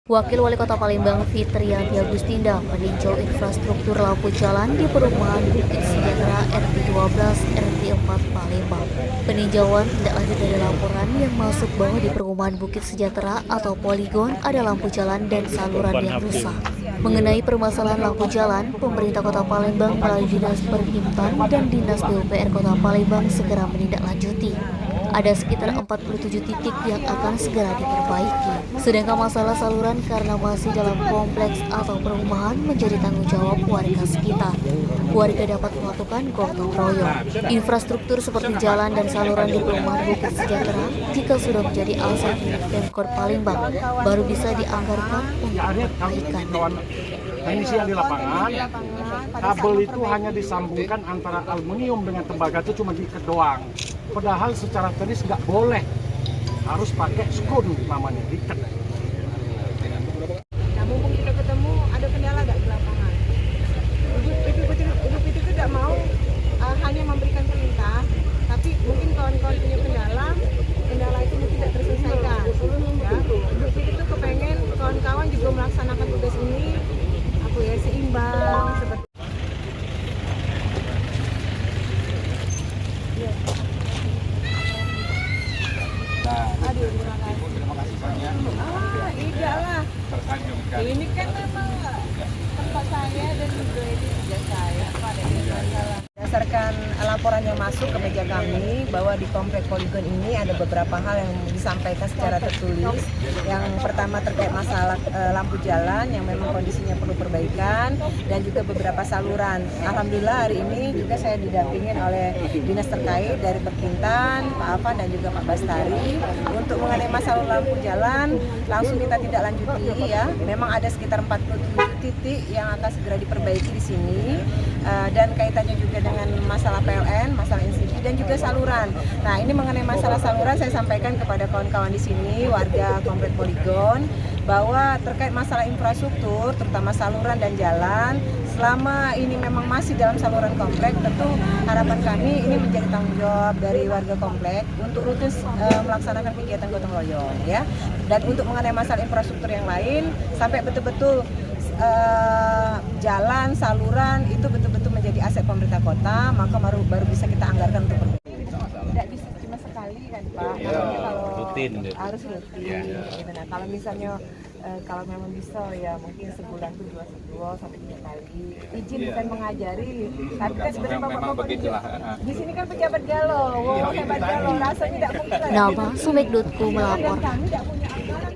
Wakil Wali Kota Palembang Fitriyanti Agustinda meninjau infrastruktur lampu jalan di perumahan Bukit Sejahtera RT 12 RT 4 Palembang. Peninjauan tidak lanjut dari laporan yang masuk bahwa di perumahan Bukit Sejahtera atau Poligon ada lampu jalan dan saluran yang rusak. Mengenai permasalahan lampu jalan, pemerintah Kota Palembang melalui Dinas Perhimpunan dan Dinas PUPR Kota Palembang segera menindaklanjuti. Ada sekitar 47 titik yang akan segera diperbaiki. Sedangkan masalah saluran karena masih dalam kompleks atau perumahan menjadi tanggung jawab warga sekitar. Warga dapat melakukan gotong royong. Infrastruktur seperti jalan dan saluran di perumahan Bukit Sejahtera jika sudah menjadi aset milik Pemkot Palembang baru bisa dianggarkan untuk perbaikan. Teknisi yang di lapangan, kabel itu hanya disambungkan antara aluminium dengan tembaga itu cuma diikat doang. Padahal secara teknis nggak boleh, harus pakai skun namanya, diikat. Nah, mumpung kita ketemu, ada kendala nggak di lapangan? Ibu itu tidak mau hanya memberikan perintah, tapi mungkin kawan-kawan punya kendala itu mungkin tidak terselesaikan. Ya, Ibu itu kepengen kawan-kawan juga melaksanakan tugas ini, seimbang seperti. Aduh, terima kasih banyak. Iya lah. Tersanjung sekali. Ini kan memang tempat saya dan juga ini tugas saya. Berdasarkan laporan yang masuk ke meja kami bahwa di komplek Poligon ini ada beberapa hal yang disampaikan secara tertulis. Yang pertama terkait masalah lampu jalan yang memang kondisinya perlu perbaikan dan juga beberapa saluran. Alhamdulillah hari ini juga saya didampingin oleh dinas terkait dari Perkintan, Pak Afan dan juga Pak Bastari untuk mengenai masalah lampu jalan langsung kita tidak lanjuti ya. Memang ada sekitar 47 titik yang akan segera diperbaiki di sini dan kaitannya juga dengan masalah PLN, masalah insidi dan juga saluran. Nah, ini mengenai masalah saluran saya sampaikan kepada kawan-kawan di sini, warga komplek Poligon, bahwa terkait masalah infrastruktur, terutama saluran dan jalan, selama ini memang masih dalam saluran komplek, tentu harapan kami ini menjadi tanggung jawab dari warga komplek untuk rutin melaksanakan kegiatan gotong royong, ya. Dan untuk mengenai masalah infrastruktur yang lain, sampai betul-betul jalan, saluran itu betul-betul menjadi aset pemerintah kota, maka baru bisa kita anggarkan untuk perbaikan. Tidak bisa cuma sekali kan Pak, ya, kalau rutin harus rutin. Ya. Gitu. Nah, kalau misalnya kalau memang bisa ya mungkin sebulan tuh 2 sampai 3 kali. Izin bukan mengajari, tapi kan sebenarnya bapak-bapak di sini kan pejabat galau, hebat galau, rasanya tidak mungkin. Nalma Sumekdutku melapor. Kami tidak punya